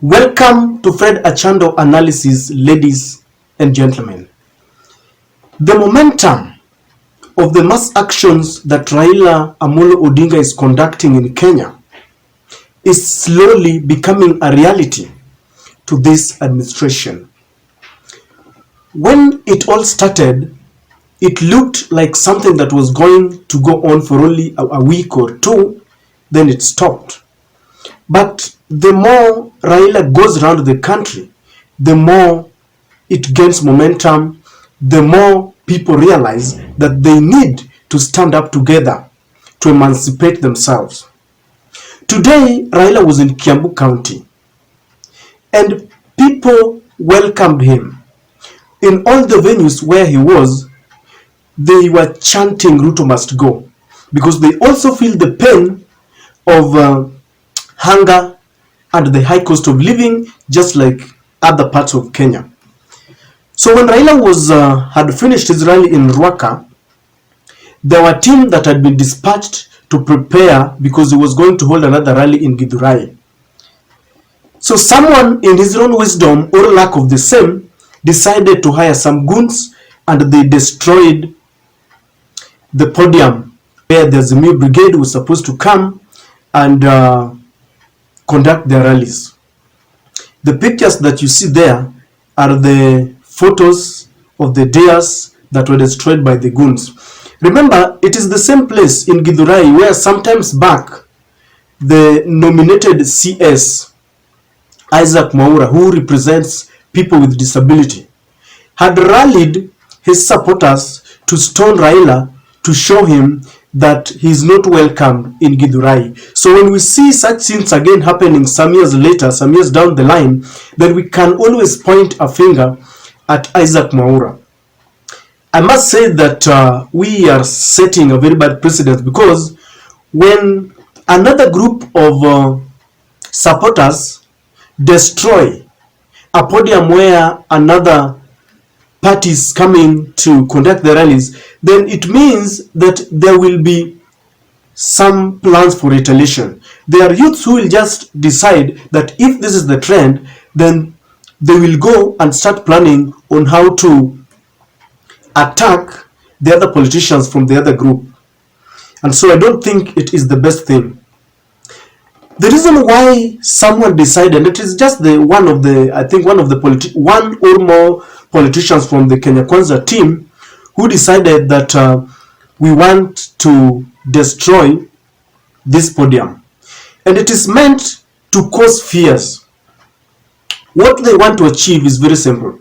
Welcome to Fred Achando Analysis, ladies and gentlemen. The momentum of the mass actions that Raila Amolo Odinga is conducting in Kenya is slowly becoming a reality to this administration. When it all started, it looked like something that was going to go on for only a week or two, then it stopped. But the more Raila goes around the country, the more it gains momentum, the more people realize that they need to stand up together to emancipate themselves. Today, Raila was in Kiambu County, and people welcomed him. In all the venues where he was, they were chanting Ruto must go, because they also feel the pain of hunger and the high cost of living, just like other parts of Kenya. So when Raila had finished his rally in Ruaka, there were teams that had been dispatched to prepare because he was going to hold another rally in Githurai. So someone in his own wisdom or lack of the same decided to hire some goons, and they destroyed the podium where the Azimio brigade was supposed to come and conduct their rallies. The pictures that you see there are the photos of the dais that were destroyed by the goons. Remember, it is the same place in Githurai where sometimes back the nominated CS, Isaac Mwaura, who represents people with disability, had rallied his supporters to stone Raila to show him that he is not welcome in Githurai. So when we see such scenes again happening some years later, some years down the line, then we can always point a finger at Isaac Mwaura. I must say that we are setting a very bad precedent, because when another group of supporters destroy a podium where another party is coming to conduct the rallies, then it means that there will be some plans for retaliation. There are youths who will just decide that if this is the trend, then they will go and start planning on how to attack the other politicians from the other group. And so I don't think it is the best thing. The reason why someone decided, it is just one or more politicians from the Kenya Kwanza team who decided that we want to destroy this podium. And it is meant to cause fears. What they want to achieve is very simple.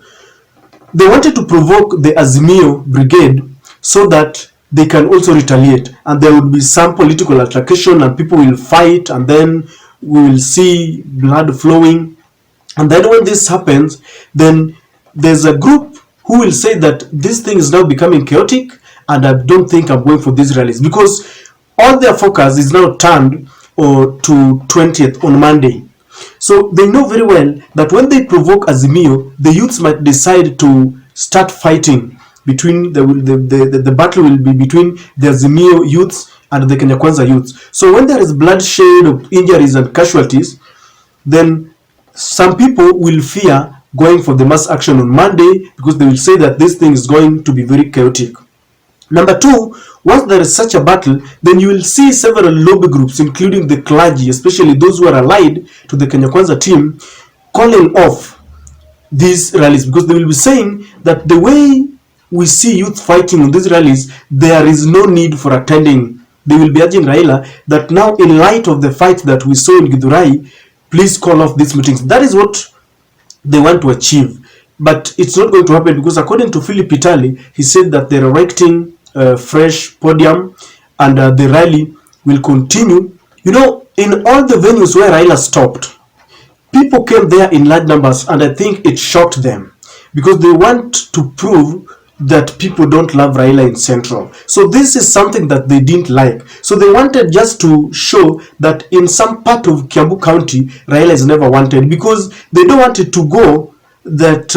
They wanted to provoke the Azimio brigade so that they can also retaliate, and there will be some political altercation and people will fight, and then we will see blood flowing. And then when this happens, then there's a group who will say that this thing is now becoming chaotic and I don't think I'm going for these rallies, because all their focus is now turned to 20th on Monday. So they know very well that when they provoke Azimio, the youths might decide to start fighting between the battle will be between the Azimio youths and the Kenya Kwanza youths. So when there is bloodshed, injuries and casualties, then some people will fear going for the mass action on Monday, because they will say that this thing is going to be very chaotic. Number two, once there is such a battle, then you will see several lobby groups, including the clergy, especially those who are allied to the Kenya Kwanza team, calling off these rallies, because they will be saying that the way we see youth fighting on these rallies, there is no need for attending. They will be urging Raila that now, in light of the fight that we saw in Githurai, please call off these meetings. That is what they want to achieve, but it's not going to happen, because according to Philip Itali, he said that they're erecting a fresh podium and the rally will continue. You know, in all the venues where Raila stopped, people came there in large numbers, and I think it shocked them, because they want to prove that people don't love Raila in Central. So this is something that they didn't like. So they wanted just to show that in some part of Kiambu County, Raila is never wanted, because they don't want it to go that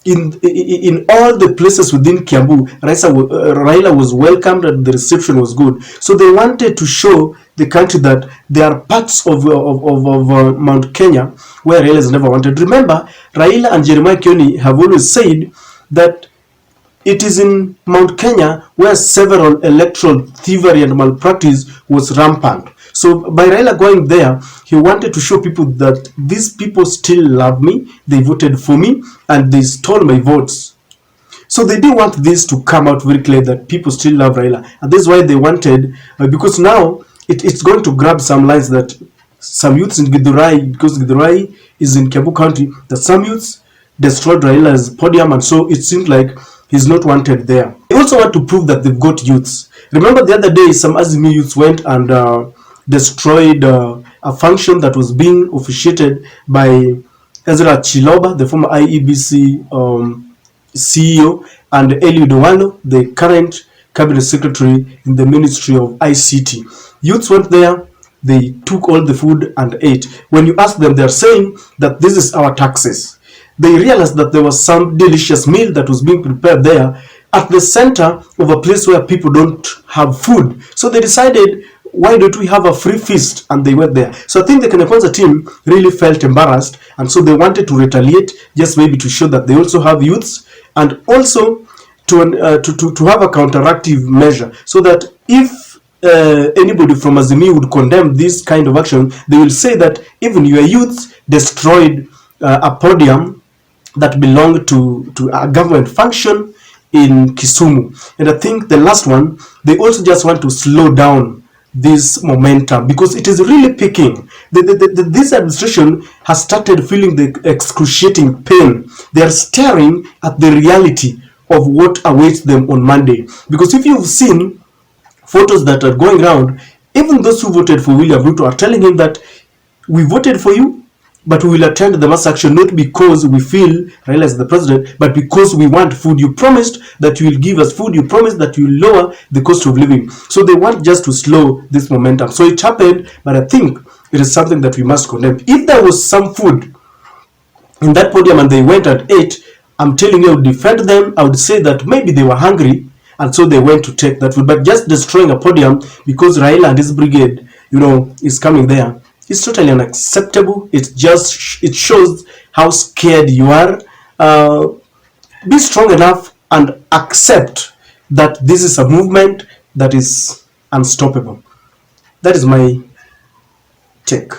in all the places within Kiambu, Raila was welcomed and the reception was good. So they wanted to show the country that there are parts of Mount Kenya where Raila has never wanted. Remember, Raila and Jeremiah Kioni have always said that it is in Mount Kenya where several electoral thievery and malpractice was rampant. So by Raila going there, he wanted to show people that these people still love me, they voted for me, and they stole my votes. So they didn't want this to come out very clear that people still love Raila. And this is why they wanted, because now it's going to grab some lines that some youths in Githurai, because Githurai is in Kiambu County, that some youths destroyed Raila's podium, and so it seems like he's not wanted there. They also want to prove that they've got youths. Remember the other day, some Azimio youths went and destroyed a function that was being officiated by Ezra Chiloba, the former IEBC CEO, and Eliud Owalo, the current cabinet secretary in the Ministry of ICT. Youths went there, they took all the food and ate. When you ask them, they're saying that this is our taxes. They realized that there was some delicious meal that was being prepared there at the center of a place where people don't have food. So they decided, why don't we have a free feast? And they went there. So I think the Kenya Kwanza team really felt embarrassed, and so they wanted to retaliate, just maybe to show that they also have youths, and also to have a counteractive measure, so that if anybody from Azimio would condemn this kind of action, they will say that even your youths destroyed a podium that belonged to a government function in Kisumu. And I think the last one, they also just want to slow down this momentum because it is really picking. This administration has started feeling the excruciating pain. They are staring at the reality of what awaits them on Monday. Because if you've seen photos that are going around, even those who voted for William Ruto are telling him that we voted for you, but we will attend the mass action not because we feel Raila is the president, but because we want food. You promised that you will give us food. You promised that you will lower the cost of living. So they want just to slow this momentum. So it happened, but I think it is something that we must condemn. If there was some food in that podium and they went and ate, I'm telling you, I would defend them. I would say that maybe they were hungry and so they went to take that food. But just destroying a podium because Raila and his brigade, is coming there, it's totally unacceptable. It shows how scared you are. Be strong enough and accept that this is a movement that is unstoppable. That is my take.